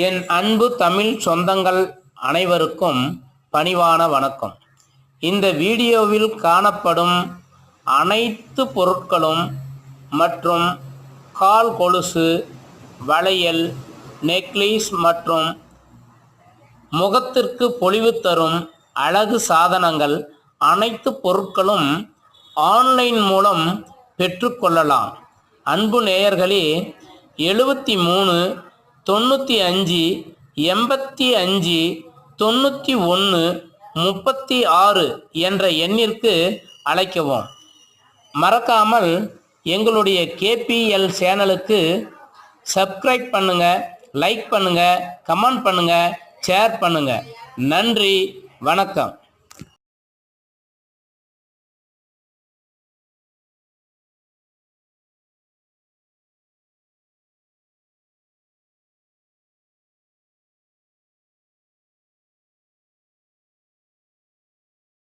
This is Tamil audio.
என் அன்பு தமிழ் சொந்தங்கள் அனைவருக்கும் பணிவான வணக்கம். இந்த வீடியோவில் காணப்படும் அனைத்து பொருட்களும் மற்றும் கால் கொலுசு, வளையல், நெக்லஸ் மற்றும் முகத்திற்கு பொலிவு தரும் அழகு சாதனங்கள் அனைத்து பொருட்களும் ஆன்லைன் மூலம் பெற்றுக்கொள்ளலாம். அன்பு நேயர்களே, 73 95 85 91 36 என்ற எண்ணிற்கு அழைக்கவும். மறக்காமல் எங்களுடைய KPL சேனலுக்கு சப்ஸ்கிரைப் பண்ணுங்க, லைக் பண்ணுங்க, கமெண்ட் பண்ணுங்க, ஷேர் பண்ணுங்க. நன்றி, வணக்கம்.